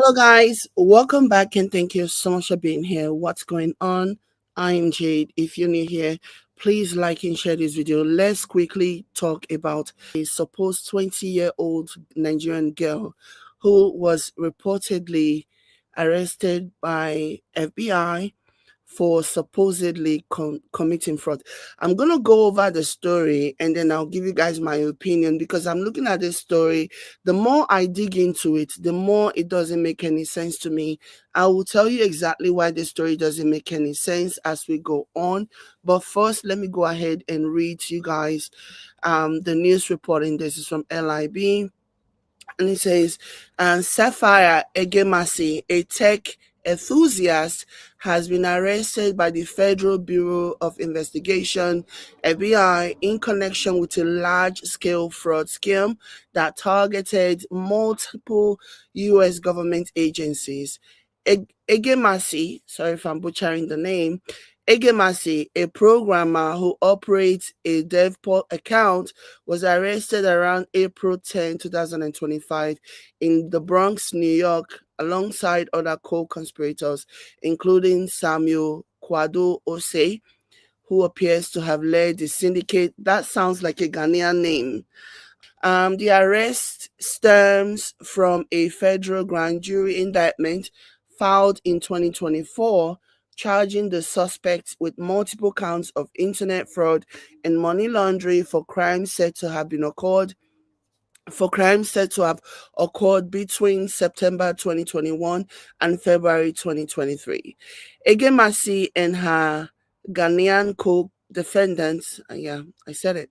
Hello, guys. Welcome back, and thank you so much for being here. What's going on? I'm Jade. If you're new here, please like and share this video. Let's quickly talk about a supposed 20-year-old Nigerian girl who was reportedly arrested by FBI for supposedly committing fraud. I'm going to go over the story and then I'll give you guys my opinion because I'm looking at this story. The more I dig into it, the more it doesn't make any sense to me. I will tell you exactly why the story doesn't make any sense as we go on. But first, let me go ahead and read to you guys the news reporting. This is from LIB. And it says, and Sapphire Egemasi, a tech enthusiast, has been arrested by the Federal Bureau of Investigation, FBI, in connection with a large-scale fraud scheme that targeted multiple U.S. government agencies. Egemasi, sorry if I'm butchering the name, Egemasi, a programmer who operates a DevPort account, was arrested around April 10, 2025 in the Bronx, New York, alongside other co-conspirators, including Samuel Kwado Ose, who appears to have led the syndicate. That sounds like a Ghanaian name. The arrest stems from a federal grand jury indictment filed in 2024 charging the suspects with multiple counts of internet fraud and money laundering for crimes said to have between September 2021 and February 2023. Egemasi and her Ghanaian co-defendants, I said it.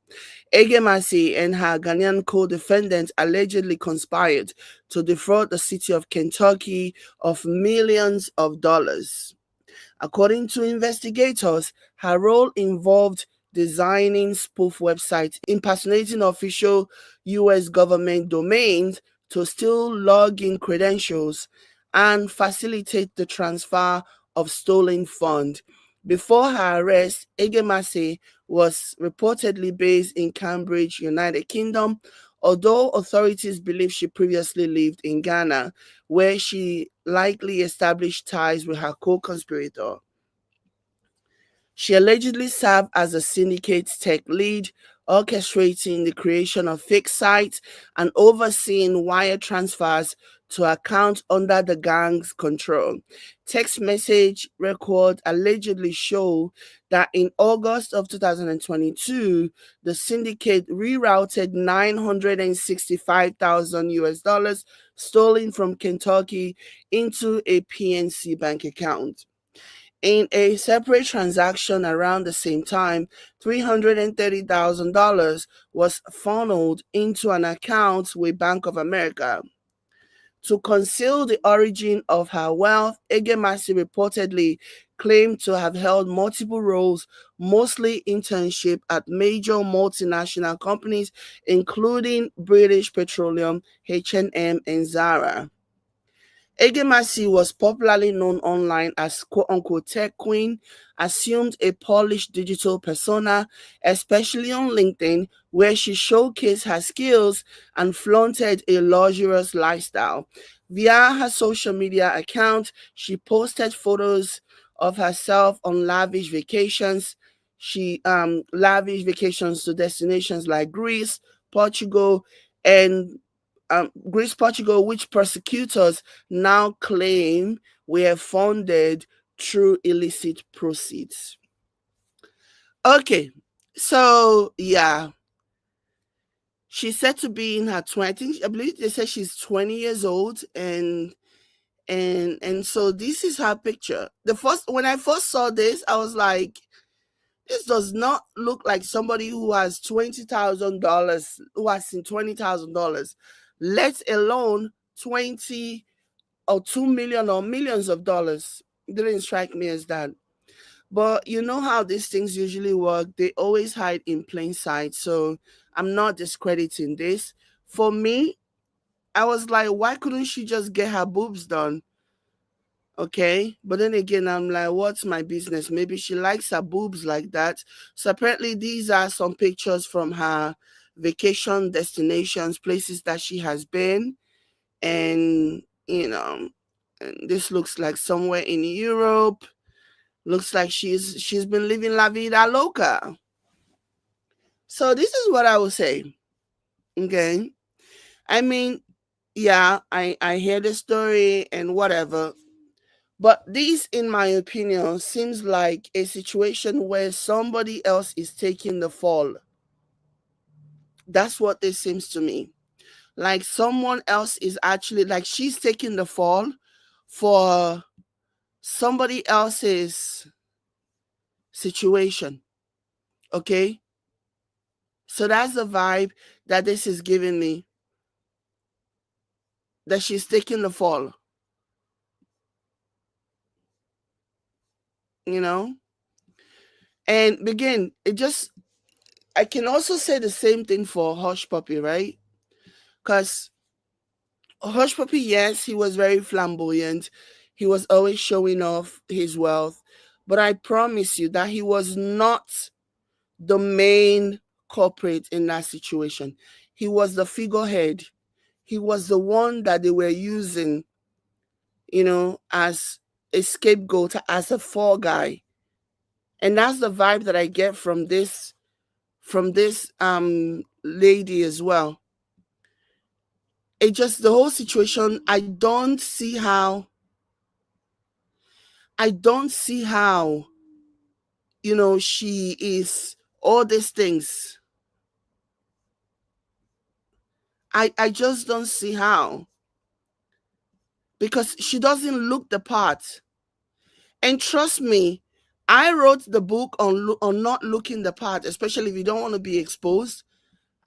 Egemasi and her Ghanaian co-defendants allegedly conspired to defraud the city of Kentucky of millions of dollars. According to investigators, her role involved designing spoof websites, impersonating official U.S. government domains to steal login credentials and facilitate the transfer of stolen funds. Before her arrest, Egemasi was reportedly based in Cambridge, United Kingdom, although authorities believe she previously lived in Ghana, where she likely established ties with her co-conspirator. She allegedly served as a syndicate's tech lead, orchestrating the creation of fake sites and overseeing wire transfers to accounts under the gang's control. Text message records allegedly show that in August of 2022, the syndicate rerouted 965,000 US dollars stolen from Kentucky into a PNC bank account. In a separate transaction around the same time, $330,000 was funneled into an account with Bank of America. To conceal the origin of her wealth, Egemasi reportedly claimed to have held multiple roles, mostly internship at major multinational companies, including British Petroleum, H&M, and Zara. Egemasi was popularly known online as quote-unquote tech queen, assumed a polished digital persona, especially on LinkedIn, where she showcased her skills and flaunted a luxurious lifestyle. Via her social media account, she posted photos of herself on lavish vacations. She lavish vacations to destinations like Greece, Portugal, and Greece, Portugal, which prosecutors now claim were funded through illicit proceeds. Okay, so yeah, she's said to be in her 20s. I believe they said she's 20 years old, and so this is her picture. When I first saw this, I was like, this does not look like somebody who has $20,000, who has seen $20,000, let alone 20 or 2 million or millions of dollars. It didn't strike me as that. But you know how these things usually work. They always hide in plain sight. So I'm not discrediting this. For me, I was like, why couldn't she just get her boobs done? Okay. But then again, I'm like, what's my business? Maybe she likes her boobs like that. So apparently these are some pictures from her vacation destinations, places that she has been. And, And this looks like somewhere in Europe. Looks like she's been living la vida loca. So this is what I would say. Okay. I mean, yeah, I hear the story and whatever. But this, in my opinion, seems like a situation where somebody else is taking the fall. That's what this seems to me. Like someone else is actually, like she's taking the fall for somebody else's situation. Okay? So that's the vibe that this is giving me. That she's taking the fall. You know? And begin, I can also say the same thing for Hush Puppy, right? Because Hush Puppy, yes, he was very flamboyant. He was always showing off his wealth. But I promise you that he was not the main culprit in that situation. He was the figurehead. He was the one that they were using, as a scapegoat, as a fall guy. And that's the vibe that I get from this lady as well. It just, the whole situation, I don't see how she is all these things. I just don't see how, because she doesn't look the part. And trust me, I wrote the book on not looking the part, especially if you don't want to be exposed.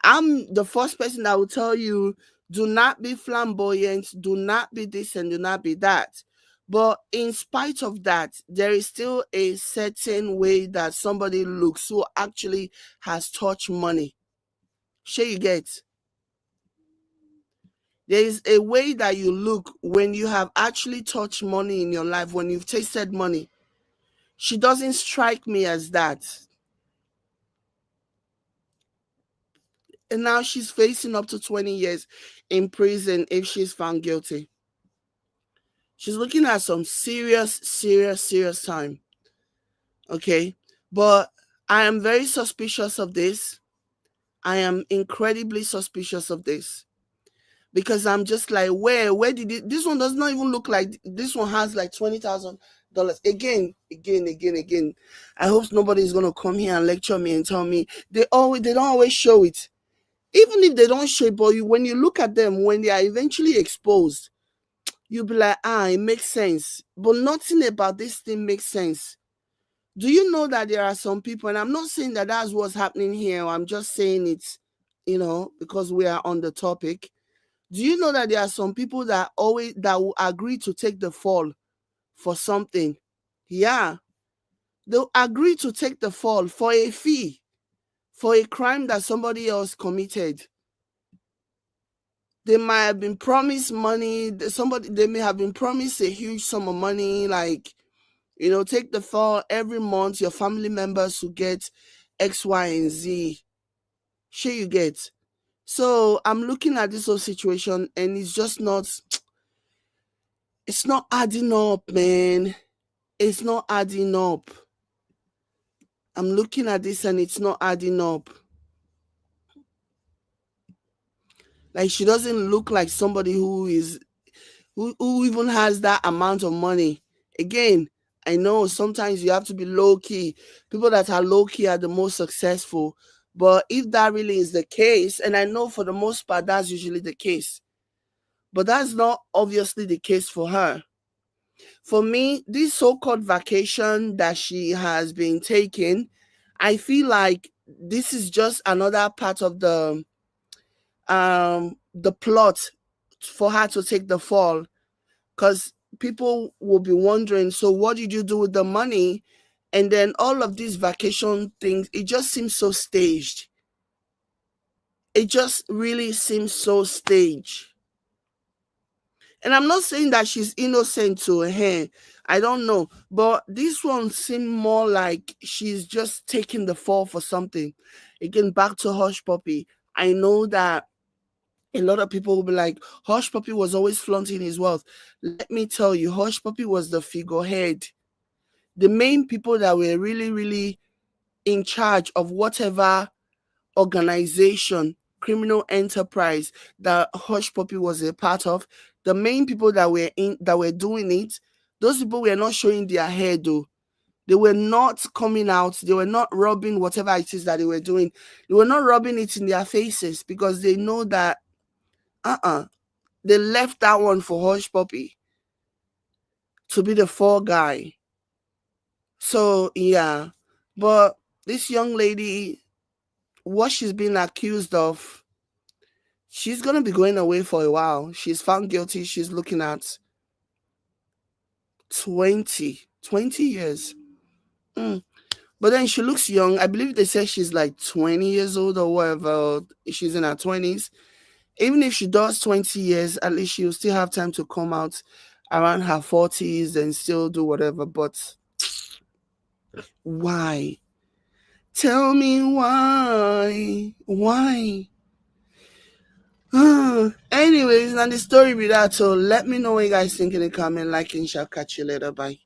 I'm the first person that will tell you, do not be flamboyant, do not be this, and do not be that. But in spite of that, there is still a certain way that somebody looks who actually has touched money. Sure, you get. There is a way that you look when you have actually touched money in your life, when you've tasted money. She doesn't strike me as that. And now she's facing up to 20 years in prison if she's found guilty. She's looking at some serious, serious, serious time. Okay. But I am very suspicious of this. I am incredibly suspicious of this. Because I'm just like, where did this one does not even look like this one has like $20,000. Again. I hope nobody's gonna come here and lecture me and tell me they don't always show it. Even if they don't show it, but when you look at them, when they are eventually exposed, you'll be like, it makes sense. But nothing about this thing makes sense. Do you know that there are some people, and I'm not saying that that's what's happening here, I'm just saying it, because we are on the topic. Do you know that there are some people that will agree to take the fall for something? Yeah. They'll agree to take the fall for a fee, for a crime that somebody else committed. They might have been promised money. They may have been promised a huge sum of money, like, take the fall every month. Your family members will get X, Y, and Z. Sure, you get. So I'm looking at this whole situation, and it's not adding up, man. It's not adding up. I'm looking at this and it's not adding up. Like, she doesn't look like somebody who even has that amount of money. Again, I know sometimes you have to be low key. People that are low key are the most successful. But if that really is the case, and I know for the most part that's usually the case, but that's not obviously the case for her. For me, this so-called vacation that she has been taking, I feel like this is just another part of the plot for her to take the fall, because people will be wondering, so what did you do with the money? And then all of these vacation things, it just seems so staged. It just really seems so staged. And I'm not saying that she's innocent to her. I don't know. But this one seemed more like she's just taking the fall for something. Again, back to Hush Puppy. I know that A lot of people will be like, Hush Puppy was always flaunting his wealth. Let me tell you, Hush Puppy was the figurehead. The main people that were really, really in charge of whatever organization, criminal enterprise that Hush Puppy was a part of, the main people that were doing it, those people were not showing their head though. They were not coming out, they were not rubbing whatever it is that they were doing. They were not rubbing it in their faces because they know that they left that one for Hush Puppy to be the fall guy. So yeah. But this young lady, what she's been accused of, she's going to be going away for a while. She's found guilty. She's looking at 20 years. But then she looks young. I believe they say she's like 20 years old or whatever. She's in her 20s. Even if she does 20 years, at least she'll still have time to come out around her 40s and still do whatever. But why? Tell me why? Why? Anyways, now the story with that. So let me know what you guys think in the comment. Like and shall catch you later. Bye.